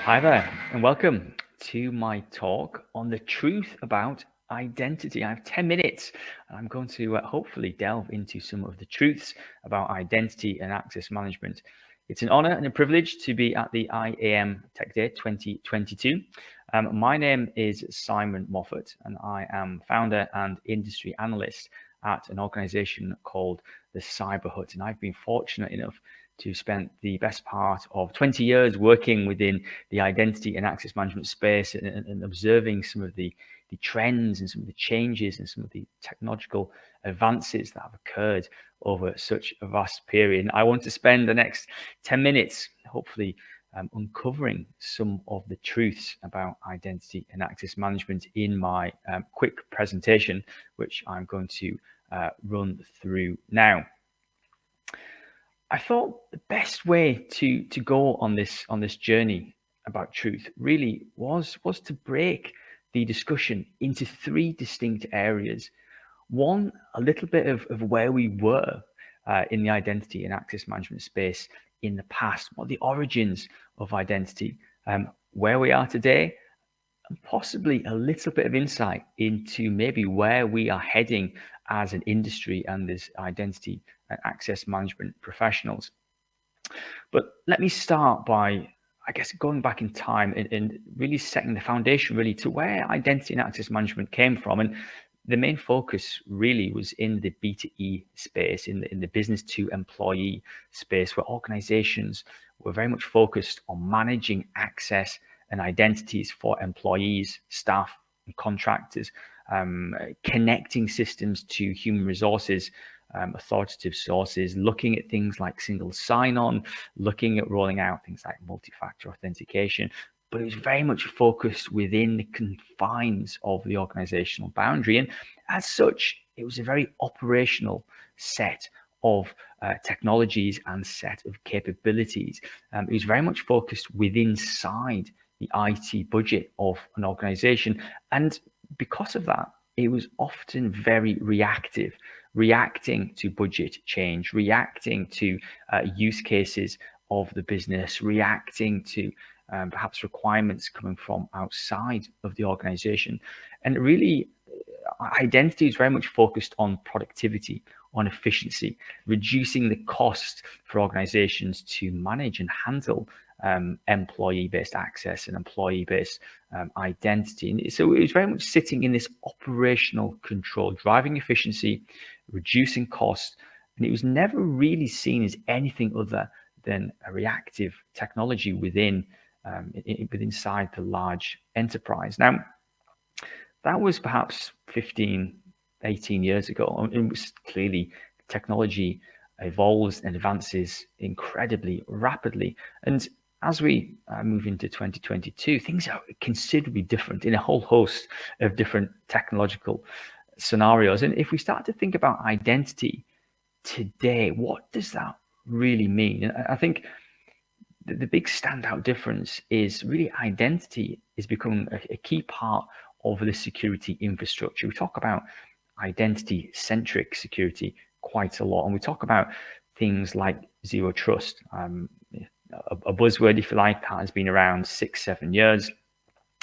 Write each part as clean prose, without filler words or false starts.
Hi there, and welcome to my talk on the truth about identity. I have 10 minutes, and I'm going to hopefully delve into some of the truths about identity and access management. It's an honor and a privilege to be at the IAM Tech Day 2022. My name is Simon Moffatt, and I am founder and industry analyst at an organization called the Cyber Hut. And I've been fortunate enough to spend the best part of 20 years working within the identity and access management space and observing some of the trends and some of the changes and some of the technological advances that have occurred over such a vast period. And I want to spend the next 10 minutes, hopefully, uncovering some of the truths about identity and access management in my quick presentation, which I'm going to run through now. I thought the best way to go on this journey about truth really was to break the discussion into three distinct areas. One, a little bit of where we were in the identity and access management space in the past, what the origins of identity, where we are today, and possibly a little bit of insight into maybe where we are heading as an industry and as identity and access management professionals. But let me start by, I guess, going back in time and really setting the foundation really to where identity and access management came from. And the main focus really was in the B2E space, in the business to employee space, where organizations were very much focused on managing access and identities for employees, staff, and contractors, connecting systems to human resources, authoritative sources, looking at things like single sign-on, looking at rolling out things like multi-factor authentication. But it was very much focused within the confines of the organizational boundary. And as such, it was a very operational set of technologies and set of capabilities. It was very much focused within inside the IT budget of an organization. And because of that, it was often very reactive, reacting to budget change, reacting to use cases of the business, reacting to perhaps requirements coming from outside of the organization. And really, identity is very much focused on productivity, on efficiency, reducing the cost for organizations to manage and handle employee-based access and employee-based identity. And so it was very much sitting in this operational control, driving efficiency, reducing cost, and it was never really seen as anything other than a reactive technology within inside the large enterprise. Now, that was perhaps 15, 18 years ago. It was clearly technology evolves and advances incredibly rapidly. And as we move into 2022, things are considerably different in a whole host of different technological scenarios. And if we start to think about identity today, what does that really mean? And I think the big standout difference is really identity is becoming a key part of the security infrastructure. We talk about identity-centric security quite a lot, and we talk about things like zero trust. A buzzword, if you like, that has been around 6-7 years,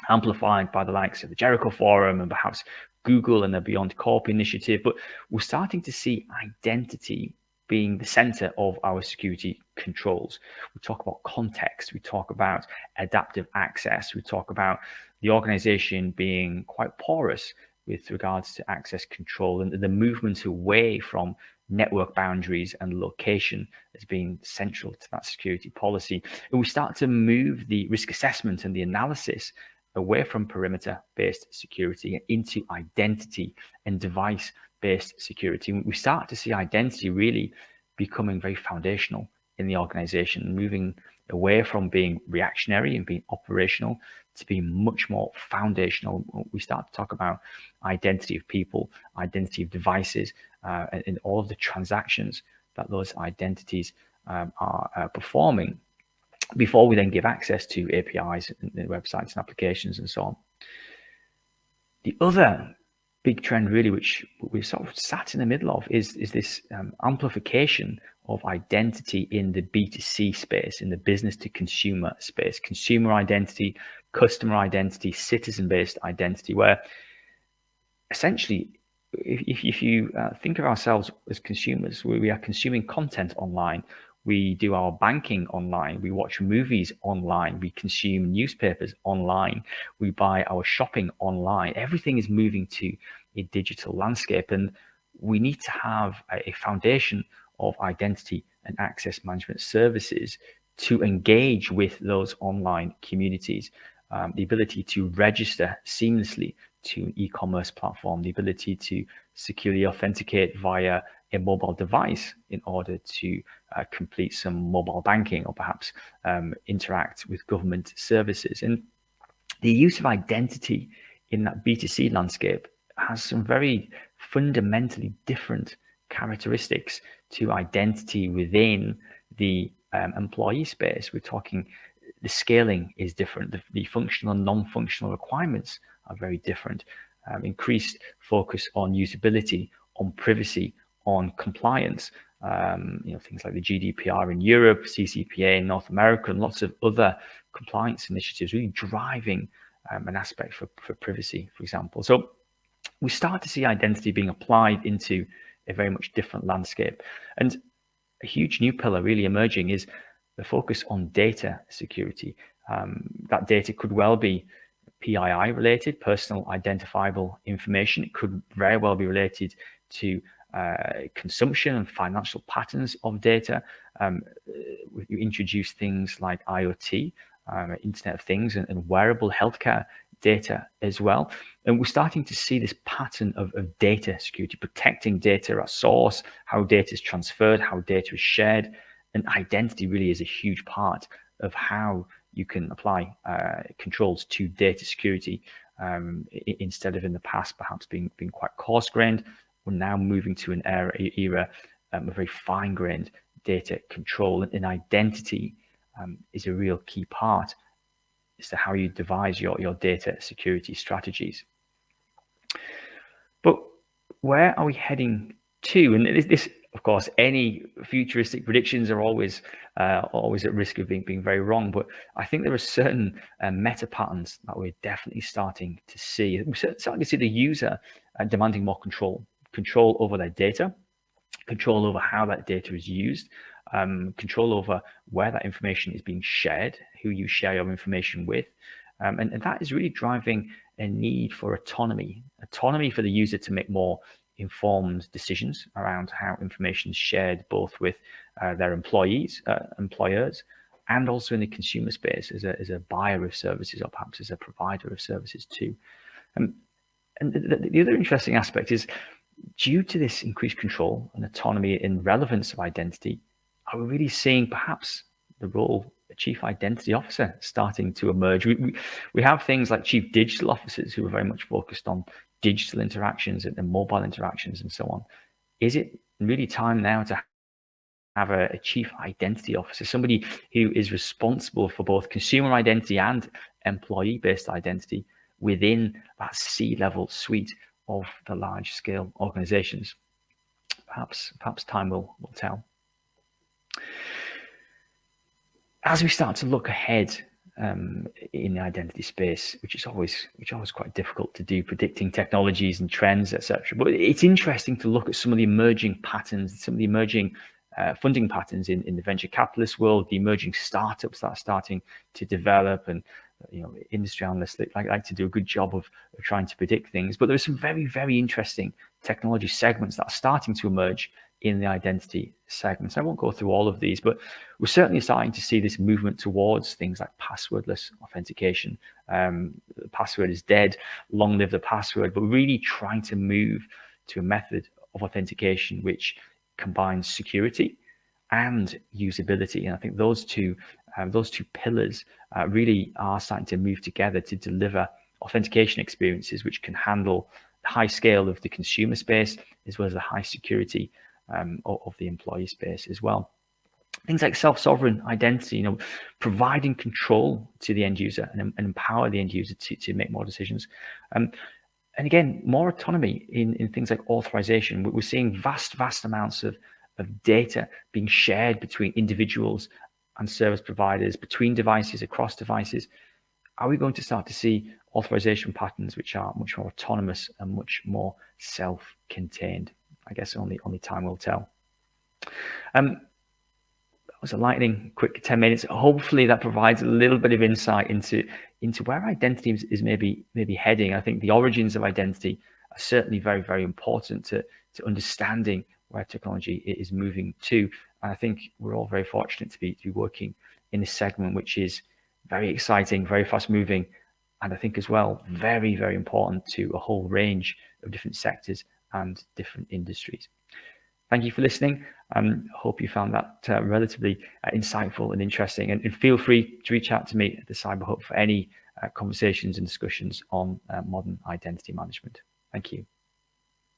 amplified by the likes of the Jericho Forum and perhaps Google and the Beyond Corp initiative. But we're starting to see identity being the center of our security controls. We talk about context, we talk about adaptive access, we talk about the organization being quite porous with regards to access control and the movement away from network boundaries and location as being central to that security policy. And we start to move the risk assessment and the analysis away from perimeter-based security into identity and device-based security. We start to see identity really becoming very foundational in the organization, moving away from being reactionary and being operational to being much more foundational. We start to talk about identity of people, identity of devices, and all of the transactions that those identities are performing before we then give access to APIs and websites and applications and so on. The other big trend really, which we've sort of sat in the middle of, is this amplification of identity in the B2C space, in the business to consumer space, consumer identity, customer identity, citizen-based identity, where essentially, if you think of ourselves as consumers, we are consuming content online. We do our banking online. We watch movies online. We consume newspapers online. We buy our shopping online. Everything is moving to a digital landscape, and we need to have a foundation of identity and access management services to engage with those online communities. The ability to register seamlessly to an e-commerce platform, the ability to securely authenticate via a mobile device in order to complete some mobile banking, or perhaps interact with government services. And the use of identity in that B2C landscape has some very fundamentally different characteristics to identity within the employee space. We're talking the scaling is different. The functional and non-functional requirements are very different. Increased focus on usability, on privacy, on compliance. Things like the GDPR in Europe, CCPA in North America, and lots of other compliance initiatives really driving an aspect for privacy, for example. So we start to see identity being applied into a very much different landscape. And a huge new pillar really emerging is the focus on data security. That data could well be PII related, personal identifiable information. It could very well be related to consumption and financial patterns of data. You introduce things like IoT, Internet of Things, and wearable healthcare data as well. And we're starting to see this pattern of data security, protecting data at source, how data is transferred, how data is shared. And identity really is a huge part of how you can apply controls to data security, instead of in the past perhaps being quite coarse-grained. We're now moving to an era of very fine-grained data control, and identity is a real key part as to how you devise your data security strategies. But where are we heading to? And this of course, any futuristic predictions are always at risk of being very wrong. But I think there are certain meta patterns that we're definitely starting to see. We're starting to see the user demanding more control over their data, control over how that data is used, control over where that information is being shared, who you share your information with. And that is really driving a need for autonomy for the user to make more informed decisions around how information is shared, both with their employers, and also in the consumer space as a buyer of services, or perhaps as a provider of services too. And the other interesting aspect is, due to this increased control and autonomy and relevance of identity, are we really seeing perhaps the role of chief identity officer starting to emerge? We have things like chief digital officers who are very much focused on digital interactions and mobile interactions and so on. Is it really time now to have a chief identity officer, somebody who is responsible for both consumer identity and employee-based identity within that C-level suite of the large-scale organizations? Perhaps time will tell. As we start to look ahead in the identity space, which is always quite difficult to do, predicting technologies and trends, etc. But it's interesting to look at some of the emerging patterns, some of the emerging funding patterns in the venture capitalist world, the emerging startups that are starting to develop, and industry analysts like to do a good job of trying to predict things. But there are some very, very interesting technology segments that are starting to emerge in the identity segments. I won't go through all of these, but we're certainly starting to see this movement towards things like passwordless authentication. The password is dead, long live the password, but really trying to move to a method of authentication which combines security and usability. And I think those two pillars really are starting to move together to deliver authentication experiences which can handle the high scale of the consumer space, as well as the high security of the employee space as well. Things like self-sovereign identity, providing control to the end user and empower the end user to make more decisions. And again, more autonomy in things like authorization. We're seeing vast amounts of data being shared between individuals and service providers, between devices, across devices. Are we going to start to see authorization patterns which are much more autonomous and much more self-contained? I guess only time will tell. That was a lightning quick 10 minutes. Hopefully that provides a little bit of insight into where identity is maybe heading. I think the origins of identity are certainly very important to understanding where technology is moving to. And I think we're all very fortunate to be working in this segment, which is very exciting, very fast moving, and I think as well very important to a whole range of different sectors and different industries. Thank you for listening. Hope you found that relatively insightful and interesting. And feel free to reach out to me at the Cyber Hub for any conversations and discussions on modern identity management. Thank you.